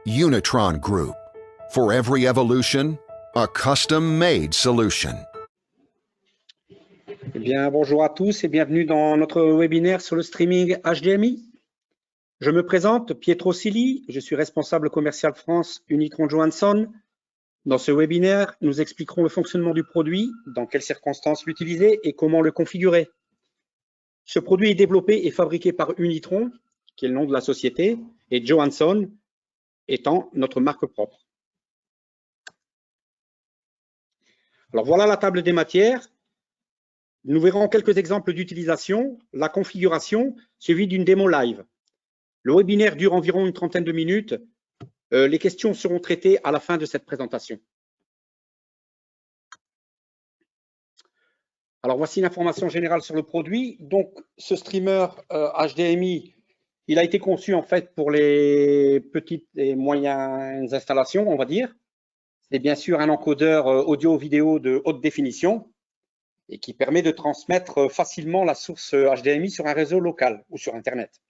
Unitron Group. For every evolution, a custom-made solution. Eh bien, bonjour à tous et bienvenue dans notre webinaire sur le streaming HDMI. Je me présente, Pietro Silli, je suis responsable commercial France Unitron Johansson. Dans ce webinaire, nous expliquerons le fonctionnement du produit, dans quelles circonstances l'utiliser et comment le configurer. Ce produit est développé et fabriqué par Unitron, qui est le nom de la société, et Johansson étant notre marque propre. Alors voilà la table des matières. Nous verrons quelques exemples d'utilisation, la configuration, suivie d'une démo live. Le webinaire dure environ une trentaine de minutes. Les questions seront traitées à la fin de cette présentation. Alors voici l'information générale sur le produit. Donc ce streamer HDMI, il a été conçu en fait pour les petites et moyennes installations, on va dire. C'est bien sûr un encodeur audio-vidéo de haute définition et qui permet de transmettre facilement la source HDMI sur un réseau local ou sur Internet.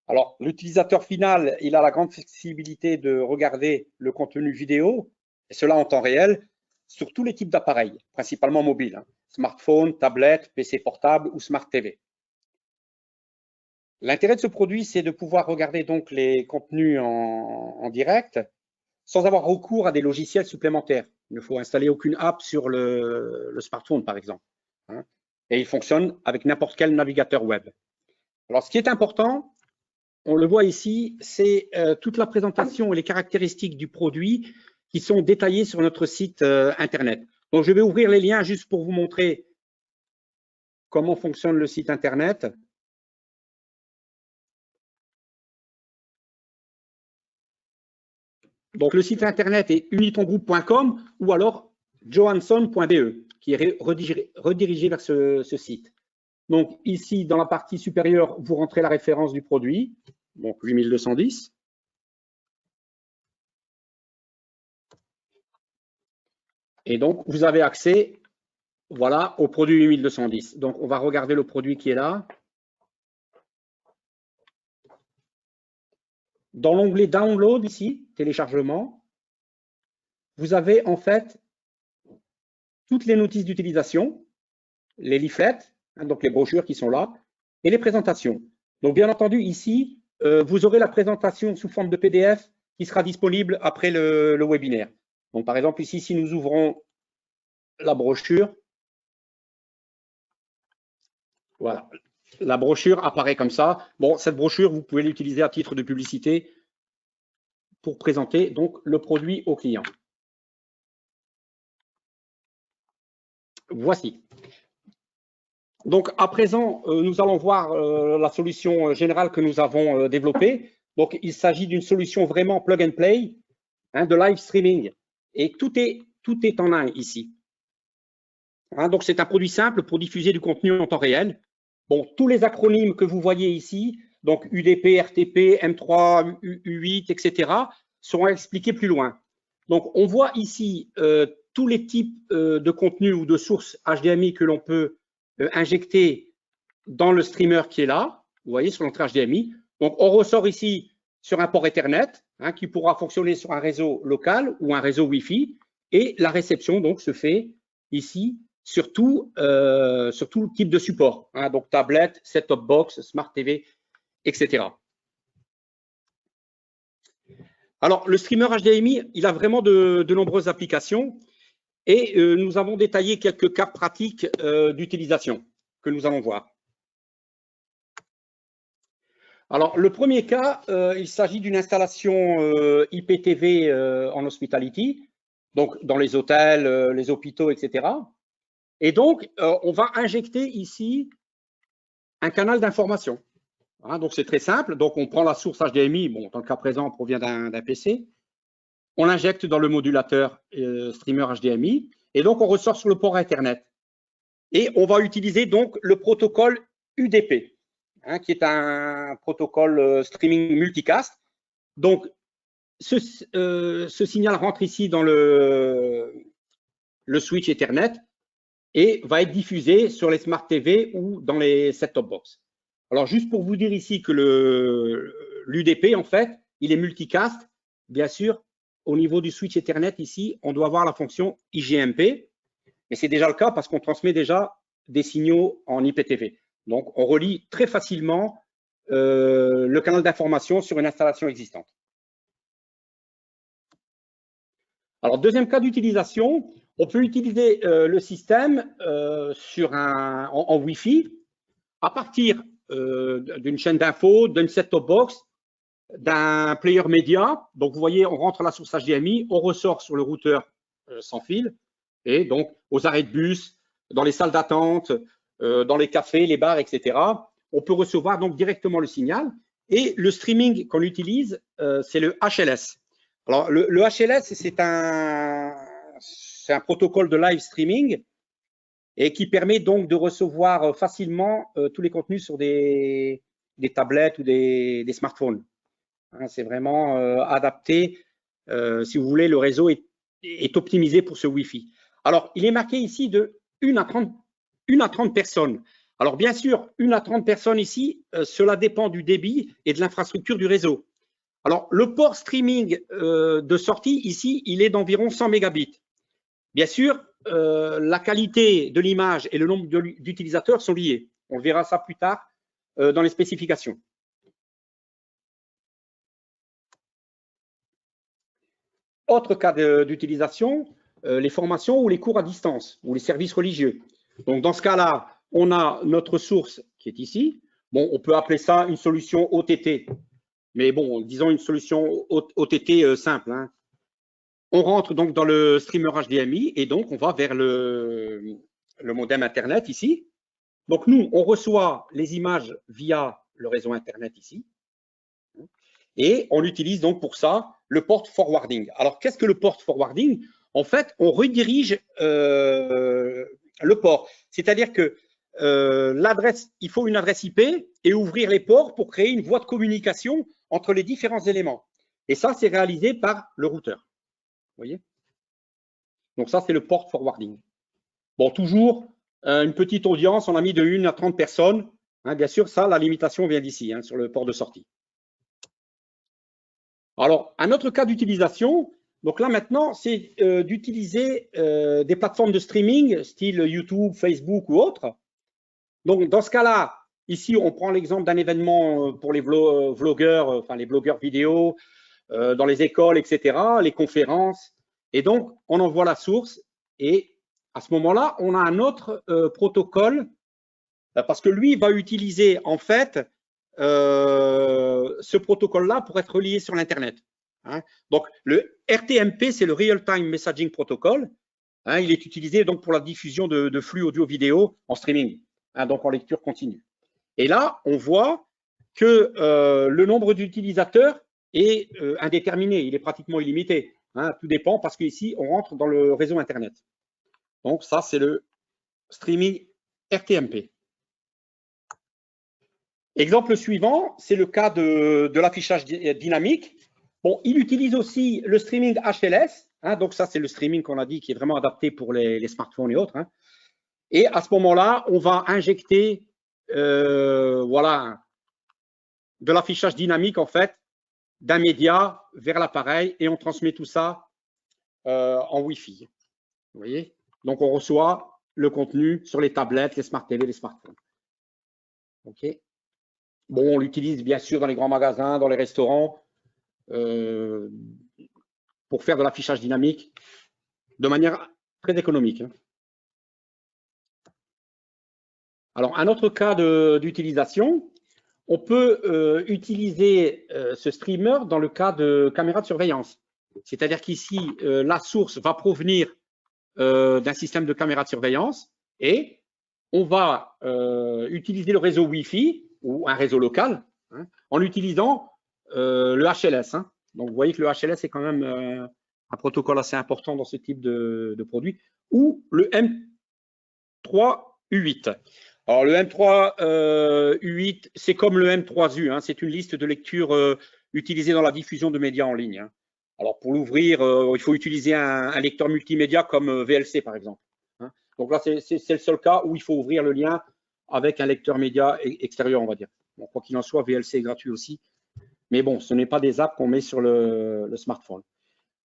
Alors, l'utilisateur final, il a la grande flexibilité de regarder le contenu vidéo, et cela en temps réel, sur tous les types d'appareils, principalement mobiles, smartphone, tablette, PC portable ou Smart TV. L'intérêt de ce produit, c'est de pouvoir regarder donc les contenus en direct sans avoir recours à des logiciels supplémentaires. Il ne faut installer aucune app sur le smartphone, par exemple. Et il fonctionne avec n'importe quel navigateur web. Alors, ce qui est important, on le voit ici, c'est toute la présentation et les caractéristiques du produit qui sont détaillées sur notre site Internet. Donc, je vais ouvrir les liens juste pour vous montrer comment fonctionne le site Internet. Donc, le site Internet est unitrongroup.com ou alors johansson.be, qui est redirigé vers ce site. Donc, ici, dans la partie supérieure, vous rentrez la référence du produit, donc 8210. Et donc, vous avez accès, voilà, au produit 8210. Donc, on va regarder le produit qui est là. Dans l'onglet Download, ici, téléchargement, vous avez en fait toutes les notices d'utilisation, les leaflets, donc les brochures qui sont là, et les présentations. Donc, bien entendu, ici, vous aurez la présentation sous forme de PDF qui sera disponible après le webinaire. Donc, par exemple, ici, si nous ouvrons la brochure, voilà, la brochure apparaît comme ça. Bon, cette brochure, vous pouvez l'utiliser à titre de publicité pour présenter donc le produit au client. Voici. Donc, à présent, nous allons voir la solution générale que nous avons développée. Donc, il s'agit d'une solution vraiment plug and play, de live streaming. Et tout est en un ici. Donc, c'est un produit simple pour diffuser du contenu en temps réel. Bon, tous les acronymes que vous voyez ici, donc UDP, RTP, M3, U8, etc., seront expliqués plus loin. Donc, on voit ici tous les types de contenus ou de sources HDMI que l'on peut injecter dans le streamer qui est là, vous voyez, sur l'entrée HDMI. Donc, on ressort ici sur un port Ethernet qui pourra fonctionner sur un réseau local ou un réseau Wi-Fi. Et la réception, donc, se fait ici sur tout type de support, donc tablette, set-top box, Smart TV, etc. Alors, le streamer HDMI, il a vraiment de nombreuses applications et nous avons détaillé quelques cas pratiques d'utilisation que nous allons voir. Alors, le premier cas, il s'agit d'une installation IPTV en hospitality, donc dans les hôtels, les hôpitaux, etc. Et donc, on va injecter ici un canal d'information. Donc, c'est très simple. Donc, on prend la source HDMI, bon, dans le cas présent, on provient d'un PC. On l'injecte dans le modulateur streamer HDMI. Et donc, on ressort sur le port Ethernet. Et on va utiliser donc le protocole UDP, qui est un protocole streaming multicast. Donc, ce signal rentre ici dans le switch Ethernet et va être diffusé sur les Smart TV ou dans les set-top box. Alors, juste pour vous dire ici que l'UDP, en fait, il est multicast bien sûr, au niveau du switch Ethernet ici, on doit avoir la fonction IGMP, mais c'est déjà le cas parce qu'on transmet déjà des signaux en IPTV. Donc, on relie très facilement le canal d'information sur une installation existante. Alors, deuxième cas d'utilisation, on peut utiliser le système en Wi-Fi à partir d'une chaîne d'info, d'une set-top box, d'un player média. Donc, vous voyez, on rentre la source HDMI, on ressort sur le routeur sans fil, et donc aux arrêts de bus, dans les salles d'attente, dans les cafés, les bars, etc. On peut recevoir donc directement le signal. Et le streaming qu'on utilise, c'est le HLS. Alors, le HLS, c'est un protocole de live streaming et qui permet donc de recevoir facilement tous les contenus sur des tablettes ou des smartphones. Hein, c'est vraiment adapté. Si vous voulez, le réseau est optimisé pour ce Wi-Fi. Alors, il est marqué ici de 1 à 30 personnes. Alors, bien sûr, 1 à 30 personnes ici, cela dépend du débit et de l'infrastructure du réseau. Alors, le port streaming de sortie ici, il est d'environ 100 mégabits. Bien sûr, la qualité de l'image et le nombre d'utilisateurs sont liés. On verra ça plus tard dans les spécifications. Autre cas d'utilisation, les formations ou les cours à distance ou les services religieux. Donc, dans ce cas-là, on a notre source qui est ici. Bon, on peut appeler ça une solution OTT. Mais bon, disons une solution OTT simple. Hein. On rentre donc dans le streamer HDMI et donc on va vers le modem Internet ici. Donc nous, on reçoit les images via le réseau Internet ici. Et on utilise donc pour ça le port forwarding. Alors, qu'est-ce que le port forwarding? En fait, on redirige le port. C'est-à-dire que l'adresse, il faut une adresse IP et ouvrir les ports pour créer une voie de communication entre les différents éléments. Et ça, c'est réalisé par le routeur. Vous voyez? Donc ça, c'est le port forwarding. Bon, toujours une petite audience, on a mis de 1 à 30 personnes. Hein, bien sûr, ça, la limitation vient d'ici, hein, sur le port de sortie. Alors, un autre cas d'utilisation, donc là maintenant, c'est d'utiliser des plateformes de streaming, style YouTube, Facebook ou autre. Donc, dans ce cas-là, ici, on prend l'exemple d'un événement pour les vlogueurs, enfin les blogueurs vidéo, dans les écoles, etc., les conférences. Et donc, on envoie la source et à ce moment-là, on a un autre protocole parce que lui va utiliser en fait ce protocole-là pour être relié sur l'Internet. Hein. Donc, le RTMP, c'est le Real Time Messaging Protocol. Hein, il est utilisé donc pour la diffusion de flux audio-vidéo en streaming, hein, donc en lecture continue. Et là, on voit que le nombre d'utilisateurs est indéterminé, il est pratiquement illimité. Hein, tout dépend parce qu'ici, on rentre dans le réseau Internet. Donc, ça, c'est le streaming RTMP. Exemple suivant, c'est le cas de l'affichage dynamique. Bon, il utilise aussi le streaming HLS. Hein, donc, ça, c'est le streaming qu'on a dit qui est vraiment adapté pour les smartphones et autres. Hein. Et à ce moment-là, on va injecter voilà, de l'affichage dynamique, en fait, d'un média vers l'appareil et on transmet tout ça en Wi-Fi. Vous voyez? Donc, on reçoit le contenu sur les tablettes, les smart TV, les smartphones. OK. Bon, on l'utilise bien sûr dans les grands magasins, dans les restaurants, pour faire de l'affichage dynamique de manière très économique. Hein. Alors, un autre cas d'utilisation, on peut utiliser ce streamer dans le cas de caméras de surveillance. C'est-à-dire qu'ici, la source va provenir d'un système de caméra de surveillance et on va utiliser le réseau Wi-Fi ou un réseau local hein, en utilisant le HLS. Hein. Donc, vous voyez que le HLS est quand même un protocole assez important dans ce type de produit ou le M3U8. Alors, le M3U8, c'est comme le M3U. Hein, c'est une liste de lecture utilisée dans la diffusion de médias en ligne. Hein. Alors, pour l'ouvrir, il faut utiliser un lecteur multimédia comme VLC, par exemple. Hein. Donc là, c'est le seul cas où il faut ouvrir le lien avec un lecteur média extérieur, on va dire. Bon, quoi qu'il en soit, VLC est gratuit aussi. Mais bon, ce n'est pas des apps qu'on met sur le smartphone.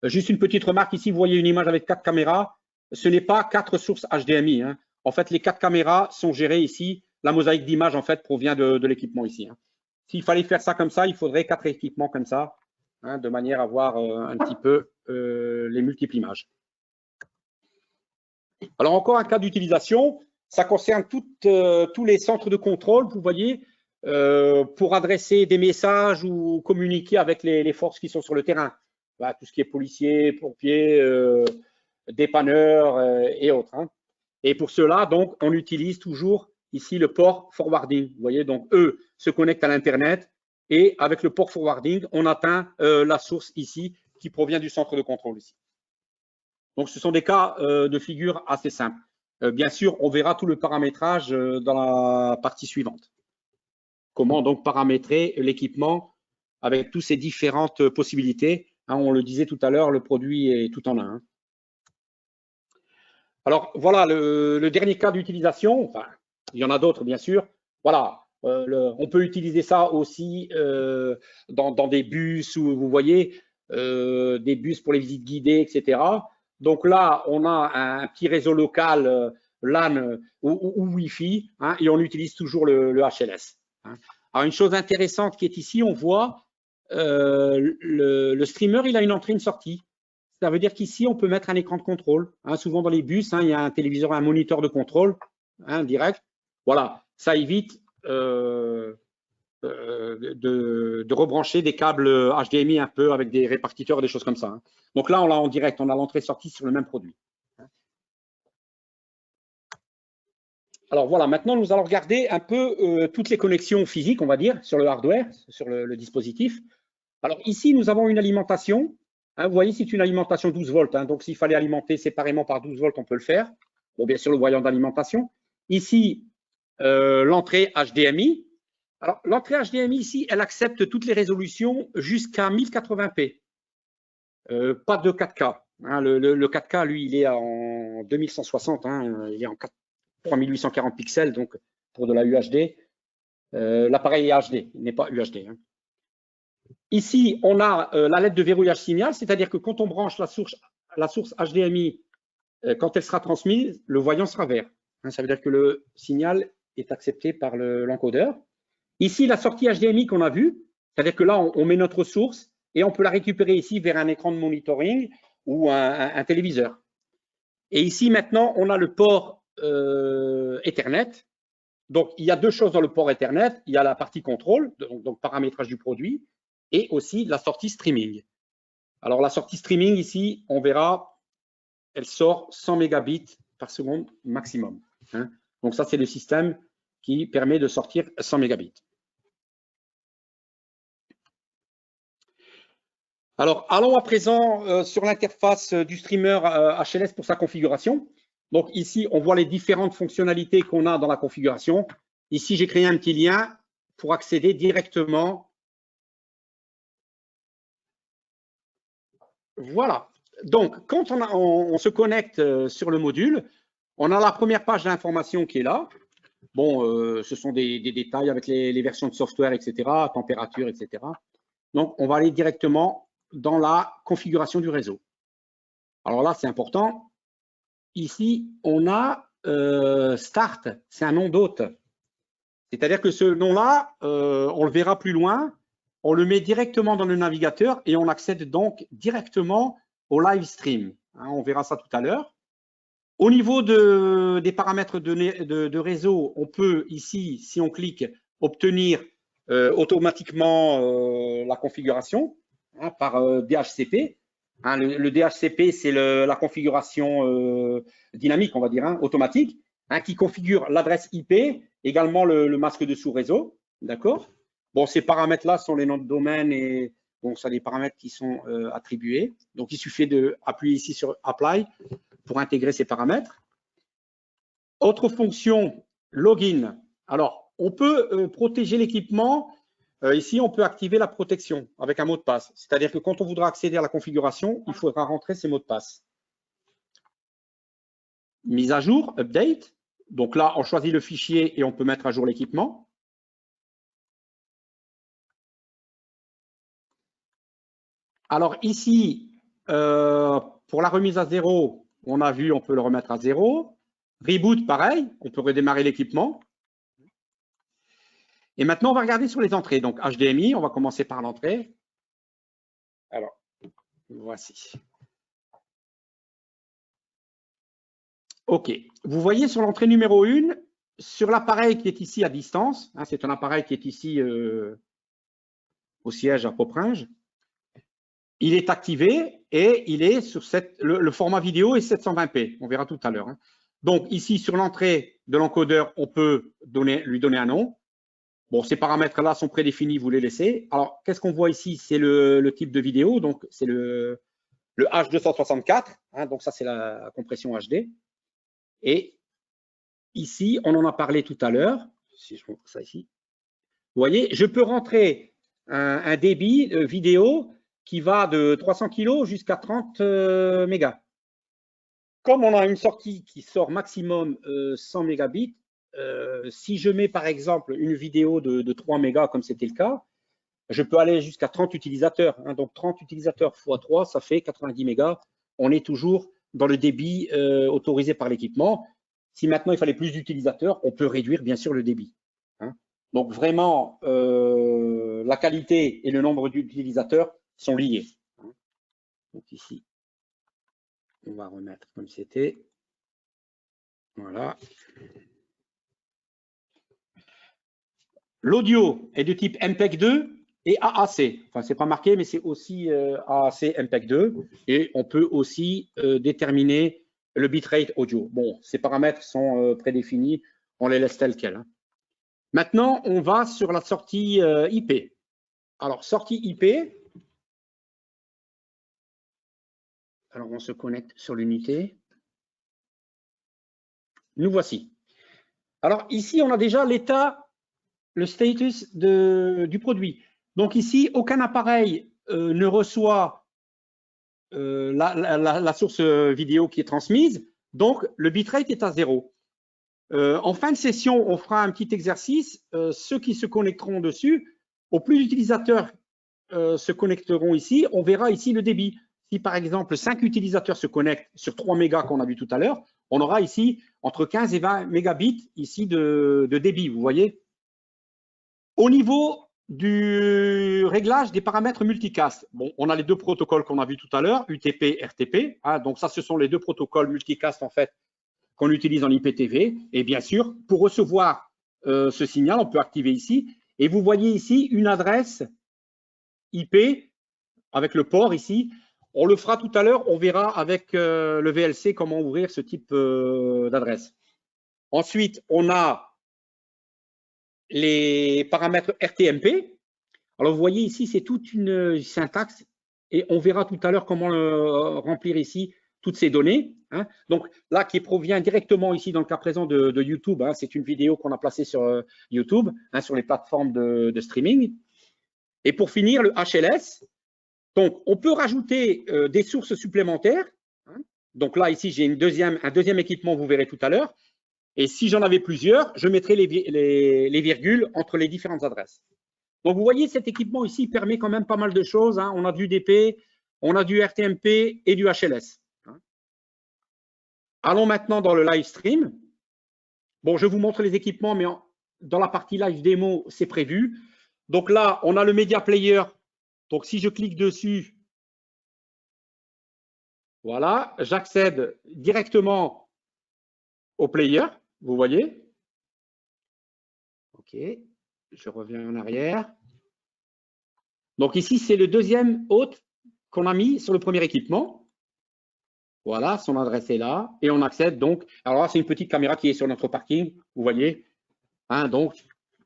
Juste une petite remarque ici, vous voyez une image avec 4 caméras. Ce n'est pas 4 sources HDMI. Hein. En fait, les 4 caméras sont gérées ici. La mosaïque d'images, en fait, provient de l'équipement ici. Hein. S'il fallait faire ça comme ça, il faudrait 4 équipements comme ça, hein, de manière à voir un petit peu les multiples images. Alors, encore un cas d'utilisation. Ça concerne tous les centres de contrôle, vous voyez, pour adresser des messages ou communiquer avec les forces qui sont sur le terrain. Voilà, tout ce qui est policiers, pompiers, dépanneurs et autres. Hein. Et pour cela, donc, on utilise toujours ici le port forwarding. Vous voyez, donc eux se connectent à l'Internet et avec le port forwarding, on atteint la source ici qui provient du centre de contrôle ici. Donc, ce sont des cas de figure assez simples. Bien sûr, on verra tout le paramétrage dans la partie suivante. Comment donc paramétrer l'équipement avec toutes ces différentes possibilités. Hein, on le disait tout à l'heure, le produit est tout en un. Hein. Alors, voilà le dernier cas d'utilisation. Enfin, il y en a d'autres, bien sûr. Voilà, on peut utiliser ça aussi dans des bus où vous voyez des bus pour les visites guidées, etc. Donc là, on a un petit réseau local LAN ou Wi-Fi, hein, et on utilise toujours le HLS. Hein. Alors, une chose intéressante qui est ici, on voit le streamer, il a une entrée, une sortie. Ça veut dire qu'ici, on peut mettre un écran de contrôle. Hein, souvent dans les bus, hein, il y a un téléviseur, un moniteur de contrôle hein, direct. Voilà, ça évite de rebrancher des câbles HDMI un peu avec des répartiteurs, des choses comme ça. Hein. Donc là, on l'a en direct, on a l'entrée-sortie sur le même produit. Alors voilà, maintenant, nous allons regarder un peu toutes les connexions physiques, on va dire, sur le hardware, sur le dispositif. Alors ici, nous avons une alimentation. Hein, vous voyez, c'est une alimentation 12 volts. Hein, donc, s'il fallait alimenter séparément par 12 volts, on peut le faire. Bon, bien sûr, le voyant d'alimentation. Ici, l'entrée HDMI. Alors, l'entrée HDMI ici, elle accepte toutes les résolutions jusqu'à 1080p. Pas de 4K. Hein, le 4K, lui, il est en 2160. Hein, il est en 3840 pixels, donc pour de la UHD. L'appareil est HD, il n'est pas UHD. Hein. Ici, on a la lettre de verrouillage signal, c'est-à-dire que quand on branche la source HDMI, quand elle sera transmise, le voyant sera vert. Hein, ça veut dire que le signal est accepté par l'encodeur. Ici, la sortie HDMI qu'on a vue, c'est-à-dire que là, on met notre source et on peut la récupérer ici vers un écran de monitoring ou un téléviseur. Et ici, maintenant, on a le port Ethernet. Donc, il y a deux choses dans le port Ethernet. Il y a la partie contrôle, donc paramétrage du produit, et aussi la sortie streaming. Alors, la sortie streaming, ici, on verra, elle sort 100 mégabits par seconde maximum. Hein. Donc, ça, c'est le système qui permet de sortir 100 mégabits. Alors, allons à présent sur l'interface du streamer HLS pour sa configuration. Donc, ici, on voit les différentes fonctionnalités qu'on a dans la configuration. Ici, j'ai créé un petit lien pour accéder directement. Voilà. Donc, quand on se connecte sur le module, on a la première page d'information qui est là. Bon, ce sont des détails avec les versions de software, etc., température, etc. Donc, on va aller directement dans la configuration du réseau. Alors là, c'est important. Ici, on a Start, c'est un nom d'hôte. C'est-à-dire que ce nom-là, on le verra plus loin, on le met directement dans le navigateur et on accède donc directement au live stream. Hein, on verra ça tout à l'heure. Au niveau des paramètres de réseau, on peut ici, si on clique, obtenir automatiquement la configuration hein, par DHCP. Hein, le DHCP, c'est la configuration dynamique, on va dire, hein, automatique, hein, qui configure l'adresse IP, également le masque de sous-réseau. D'accord? Bon, ces paramètres-là sont les noms de domaine et bon, ça des paramètres qui sont attribués. Donc, il suffit d'appuyer ici sur Apply pour intégrer ces paramètres. Autre fonction, login. Alors, on peut protéger l'équipement. Ici, on peut activer la protection avec un mot de passe. C'est-à-dire que quand on voudra accéder à la configuration, il faudra rentrer ces mots de passe. Mise à jour, update. Donc là, on choisit le fichier et on peut mettre à jour l'équipement. Alors ici, pour la remise à 0, on a vu, on peut le remettre à 0. Reboot, pareil, on peut redémarrer l'équipement. Et maintenant, on va regarder sur les entrées. Donc HDMI, on va commencer par l'entrée. Alors, voici. OK. Vous voyez sur l'entrée numéro 1, sur l'appareil qui est ici à distance, hein, c'est un appareil qui est ici au siège à Popringe, il est activé et il est sur le format vidéo est 720p. On verra tout à l'heure. Hein. Donc ici, sur l'entrée de l'encodeur, on peut lui donner un nom. Bon, ces paramètres-là sont prédéfinis, vous les laissez. Alors, qu'est-ce qu'on voit ici? C'est le type de vidéo, donc c'est le H264. Hein, donc ça, c'est la compression HD. Et ici, on en a parlé tout à l'heure. Si je montre ça ici, vous voyez, je peux rentrer un débit vidéo qui va de 300 kg jusqu'à 30 mégas. Comme on a une sortie qui sort maximum 100 mégabits, si je mets par exemple une vidéo de 3 mégas comme c'était le cas, je peux aller jusqu'à 30 utilisateurs. Hein, donc 30 utilisateurs x 3, ça fait 90 mégas. On est toujours dans le débit autorisé par l'équipement. Si maintenant il fallait plus d'utilisateurs, on peut réduire bien sûr le débit. Hein. Donc vraiment, la qualité et le nombre d'utilisateurs sont liés. Hein. Donc ici, on va remettre comme c'était. Voilà. L'audio est de type MPEG-2 et AAC. Enfin, c'est pas marqué, mais c'est aussi AAC MPEG-2. Et on peut aussi déterminer le bitrate audio. Bon, ces paramètres sont prédéfinis, on les laisse tels quels. Hein. Maintenant, on va sur la sortie IP. Alors, sortie IP. Alors, on se connecte sur l'unité. Nous voici. Alors, ici, on a déjà l'état, le status du produit. Donc ici, aucun appareil ne reçoit la source vidéo qui est transmise, donc le bitrate est à 0. En fin de session, on fera un petit exercice. Ceux qui se connecteront dessus, au plus d'utilisateurs se connecteront ici, on verra ici le débit. Si par exemple 5 utilisateurs se connectent sur 3 mégas qu'on a vu tout à l'heure, on aura ici entre 15 et 20 mégabits ici de débit, vous voyez. Au niveau du réglage des paramètres multicast, bon, on a les deux protocoles qu'on a vus tout à l'heure, UTP, RTP. Hein, donc ça, ce sont les deux protocoles multicast en fait qu'on utilise en IPTV. Et bien sûr, pour recevoir ce signal, on peut activer ici. Et vous voyez ici une adresse IP avec le port ici. On le fera tout à l'heure. On verra avec le VLC comment ouvrir ce type d'adresse. Ensuite, on a les paramètres RTMP. Alors, vous voyez ici, c'est toute une syntaxe et on verra tout à l'heure comment remplir ici toutes ces données. Hein. Donc, là, qui provient directement ici, dans le cas présent de YouTube, hein, c'est une vidéo qu'on a placée sur YouTube, hein, sur les plateformes de streaming. Et pour finir, le HLS. Donc, on peut rajouter des sources supplémentaires. Hein. Donc là, ici, j'ai un deuxième équipement, vous verrez tout à l'heure. Et si j'en avais plusieurs, je mettrais les virgules entre les différentes adresses. Donc, vous voyez, cet équipement ici permet quand même pas mal de choses. Hein. On a du UDP, on a du RTMP et du HLS. Hein. Allons maintenant dans le live stream. Bon, je vous montre les équipements, mais dans la partie live démo, c'est prévu. Donc là, on a le Media Player. Donc, si je clique dessus, voilà, j'accède directement au player, vous voyez. OK, je reviens en arrière. Donc ici, c'est le deuxième hôte qu'on a mis sur le premier équipement. Voilà, son adresse est là. Et on accède donc. Alors là, c'est une petite caméra qui est sur notre parking, vous voyez. Hein, donc,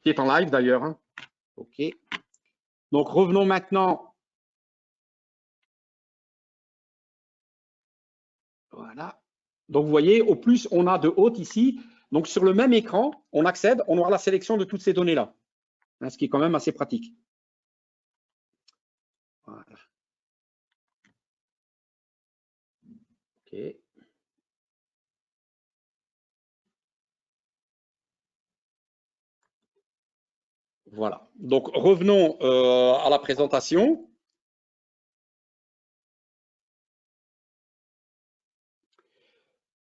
qui est en live d'ailleurs. Hein. OK. Donc, revenons maintenant. Voilà. Donc, vous voyez, au plus, on a de hôtes ici. Donc, sur le même écran, on accède, on aura la sélection de toutes ces données-là. Hein, ce qui est quand même assez pratique. Voilà. OK. Voilà. Donc, revenons à la présentation.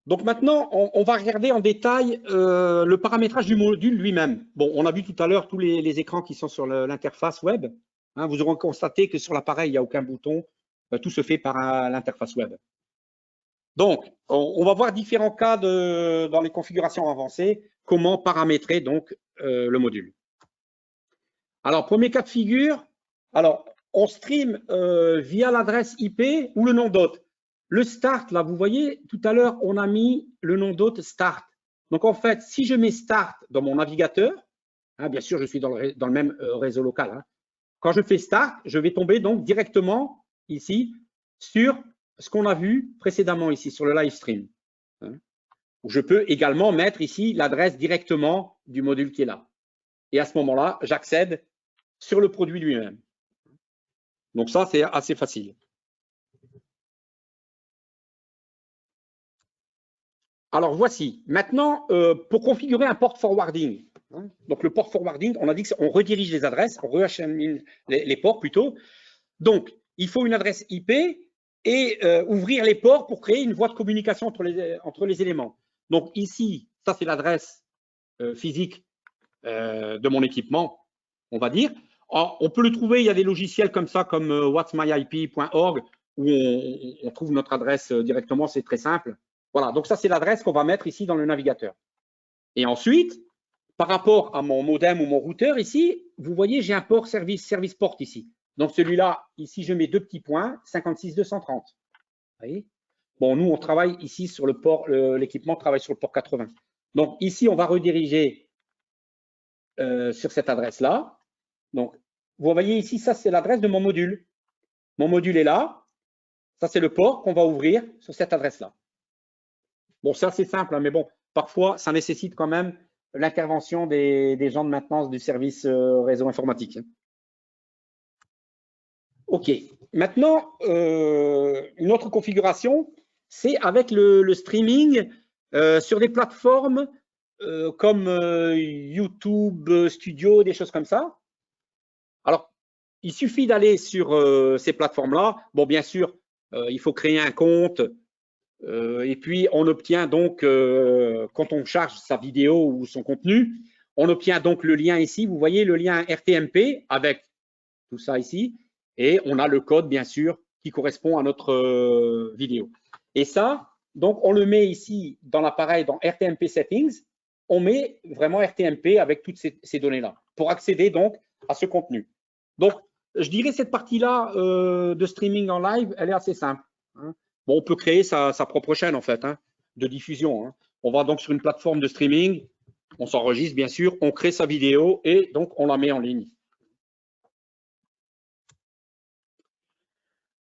Donc maintenant, on va regarder en détail le paramétrage du module lui-même. Bon, on a vu tout à l'heure tous les écrans qui sont sur l'interface web. Hein, vous aurez constaté que sur l'appareil, il n'y a aucun bouton. Tout se fait par l'interface web. Donc, on va voir différents cas dans les configurations avancées, comment paramétrer donc le module. Alors, premier cas de figure, alors on stream via l'adresse IP ou le nom d'hôte. Le start, là, vous voyez, tout à l'heure, on a mis le nom d'hôte start. Donc, en fait, si je mets start dans mon navigateur, hein, bien sûr, je suis dans le même réseau local. Hein, quand je fais start, je vais tomber donc directement ici sur ce qu'on a vu précédemment ici, sur le live stream. Hein. Je peux également mettre ici l'adresse directement du module qui est là. Et à ce moment-là, j'accède sur le produit lui-même. Donc ça, c'est assez facile. Alors voici, maintenant, pour configurer un port forwarding. Hein, donc le port forwarding, on a dit qu'on redirige les adresses, on re-achemine les ports plutôt. Donc, il faut une adresse IP et ouvrir les ports pour créer une voie de communication entre les éléments. Donc ici, ça c'est l'adresse physique de mon équipement, on va dire. Alors, on peut le trouver, il y a des logiciels comme ça, comme whatsmyip.org, où on trouve notre adresse directement, c'est très simple. Voilà, donc ça c'est l'adresse qu'on va mettre ici dans le navigateur. Et ensuite, par rapport à mon modem ou mon routeur ici, vous voyez, j'ai un port service port ici. Donc celui-là, ici, je mets deux petits points, 56230. Vous voyez? Bon, nous, on travaille ici sur le port, l'équipement travaille sur le port 80. Donc ici, on va rediriger sur cette adresse-là. Donc, vous voyez ici, ça, c'est l'adresse de mon module. Mon module est là. Ça, c'est le port qu'on va ouvrir sur cette adresse-là. Bon, ça, c'est simple, hein, mais bon, parfois, ça nécessite quand même l'intervention des gens de maintenance du service réseau informatique. OK. Maintenant, une autre configuration, c'est avec le streaming sur des plateformes comme YouTube Studio, des choses comme ça. Alors, il suffit d'aller sur ces plateformes-là. Bon, bien sûr, il faut créer un compte. Et puis, on obtient donc, quand on charge sa vidéo ou son contenu, on obtient donc le lien ici. Vous voyez le lien RTMP avec tout ça ici. Et on a le code, bien sûr, qui correspond à notre vidéo. Et ça, donc, on le met ici dans l'appareil, dans RTMP Settings. On met vraiment RTMP avec toutes ces données-là pour accéder donc à ce contenu. Donc, je dirais cette partie-là de streaming en live, elle est assez simple. Hein. Bon, on peut créer sa propre chaîne, en fait, hein, de diffusion. Hein. On va donc sur une plateforme de streaming, on s'enregistre, bien sûr, on crée sa vidéo et donc on la met en ligne.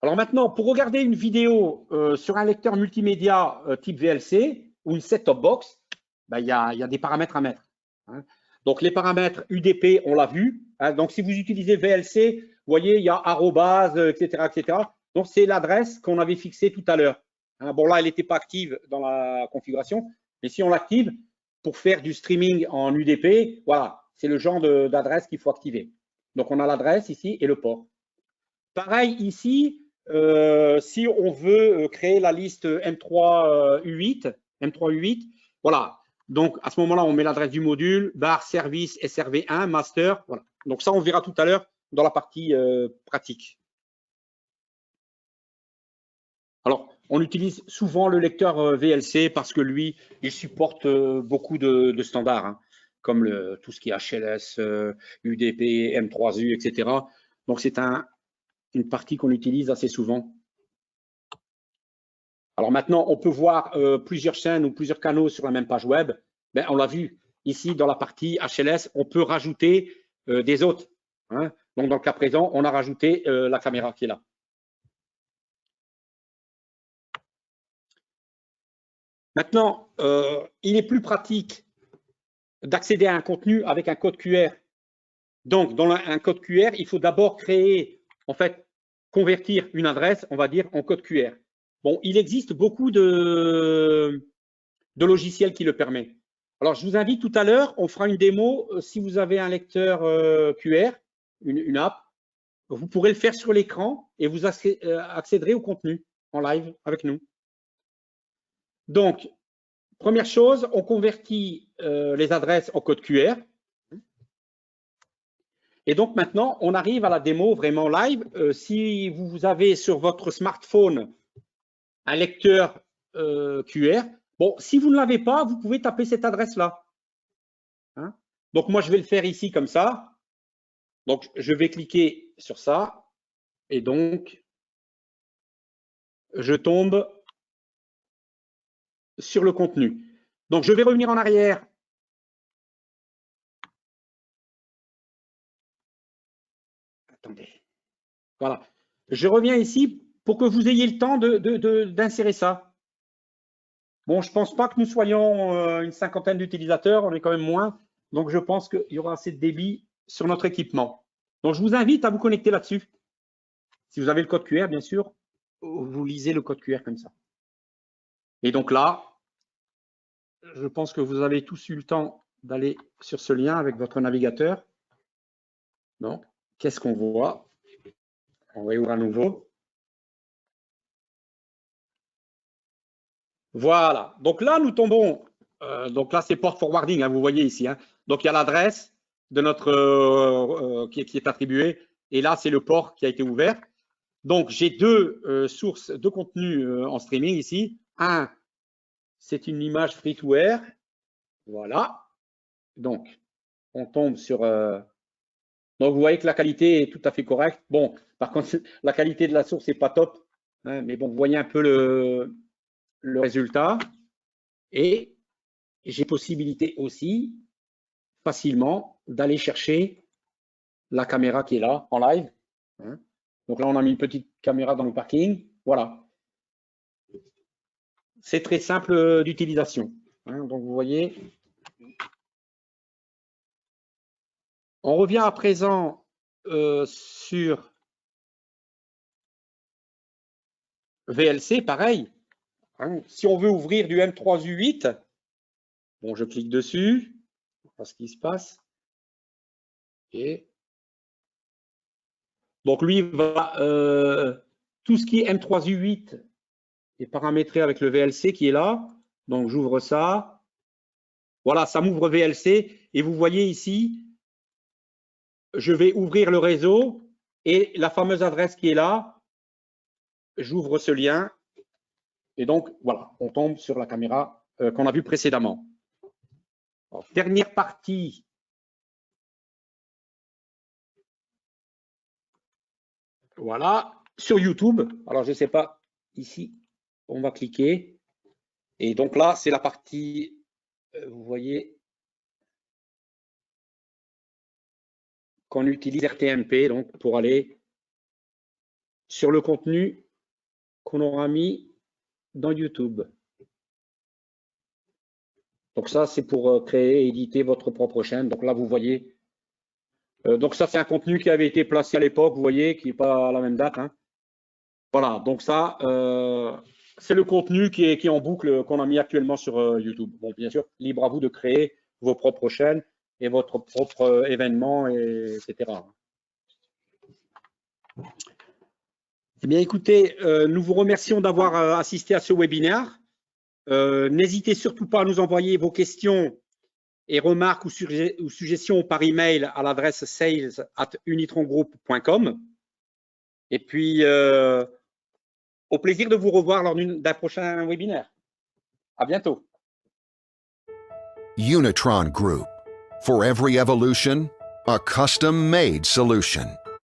Alors maintenant, pour regarder une vidéo sur un lecteur multimédia type VLC ou une set-top box, ben, il y a des paramètres à mettre. Hein. Donc, les paramètres UDP, on l'a vu. Hein. Donc, si vous utilisez VLC, vous voyez, il y a arrobase, etc., etc. Donc, c'est l'adresse qu'on avait fixée tout à l'heure. Hein. Bon, là, elle n'était pas active dans la configuration, mais si on l'active pour faire du streaming en UDP, voilà, c'est le genre d'adresse qu'il faut activer. Donc, on a l'adresse ici et le port. Pareil ici, si on veut créer la liste M3U8, voilà. Donc, à ce moment-là, on met l'adresse du module, barre service SRV1, master. Voilà. Donc, ça, on verra tout à l'heure dans la partie pratique. Alors, on utilise souvent le lecteur VLC parce que lui, il supporte beaucoup de standards, hein, comme tout ce qui est HLS, UDP, M3U, etc. Donc, c'est une partie qu'on utilise assez souvent. Alors maintenant, on peut voir plusieurs chaînes ou plusieurs canaux sur la même page web. Ben, on l'a vu ici dans la partie HLS, on peut rajouter des autres. Hein. Donc dans le cas présent, on a rajouté la caméra qui est là. Maintenant, il est plus pratique d'accéder à un contenu avec un code QR. Donc, dans un code QR, il faut d'abord créer, en fait, convertir une adresse, on va dire, en code QR. Bon, il existe beaucoup de logiciels qui le permettent. Alors, je vous invite tout à l'heure, on fera une démo. Si vous avez un lecteur QR, une app, vous pourrez le faire sur l'écran et vous accéderez au contenu en live avec nous. Donc, première chose, on convertit les adresses en code QR. Et donc maintenant, on arrive à la démo vraiment live. Si vous avez sur votre smartphone un lecteur QR, bon, si vous ne l'avez pas, vous pouvez taper cette adresse-là. Hein? Donc moi, je vais le faire ici comme ça. Donc, je vais cliquer sur ça. Et donc, je tombe sur le contenu. Donc, je vais revenir en arrière. Attendez. Voilà. Je reviens ici pour que vous ayez le temps d'insérer ça. Bon, je ne pense pas que nous soyons une cinquantaine d'utilisateurs, on est quand même moins. Donc, je pense qu'il y aura assez de débit sur notre équipement. Donc, je vous invite à vous connecter là-dessus. Si vous avez le code QR, bien sûr, vous lisez le code QR comme ça. Et donc là, je pense que vous avez tous eu le temps d'aller sur ce lien avec votre navigateur. Donc, qu'est-ce qu'on voit? On va ouvrir à nouveau. Voilà. Donc là, nous tombons. Donc là, c'est port forwarding, hein, vous voyez ici. Hein. Donc, il y a l'adresse de notre qui est attribuée. Et là, c'est le port qui a été ouvert. Donc, j'ai deux sources de contenu en streaming ici. Un, c'est une image free to air. Voilà. Donc, on tombe sur. Donc, vous voyez que la qualité est tout à fait correcte. Bon, par contre, la qualité de la source n'est pas top. Hein, mais bon, vous voyez un peu le résultat. Et j'ai possibilité aussi facilement d'aller chercher la caméra qui est là en live. Hein. Donc là, on a mis une petite caméra dans le parking. Voilà. C'est très simple d'utilisation. Hein. Donc, vous voyez. On revient à présent sur VLC, pareil. Hein. Si on veut ouvrir du M3U8, bon, je clique dessus, on voit ce qui se passe. Et donc, lui va tout ce qui est M3U8 est paramétré avec le VLC qui est là. Donc, j'ouvre ça. Voilà, ça m'ouvre VLC. Et vous voyez ici, je vais ouvrir le réseau et la fameuse adresse qui est là, j'ouvre ce lien. Et donc, voilà, on tombe sur la caméra qu'on a vue précédemment. Alors, dernière partie. Voilà, sur YouTube. Alors, je ne sais pas, ici, on va cliquer. Et donc là, c'est la partie, vous voyez, qu'on utilise RTMP donc, pour aller sur le contenu qu'on aura mis dans YouTube. Donc ça, c'est pour créer et éditer votre propre chaîne. Donc là, vous voyez. Donc ça, c'est un contenu qui avait été placé à l'époque, vous voyez, qui n'est pas à la même date. Hein. Voilà, donc ça, c'est le contenu qui est en boucle qu'on a mis actuellement sur YouTube. Bon, bien sûr, libre à vous de créer vos propres chaînes et votre propre événement, etc. Eh bien, écoutez, nous vous remercions d'avoir assisté à ce webinaire. N'hésitez surtout pas à nous envoyer vos questions et remarques ou suggestions par email à l'adresse sales@unitrongroup.com. Et puis, au plaisir de vous revoir lors d'un prochain webinaire. À bientôt. Unitron Group. For every evolution, a custom-made solution.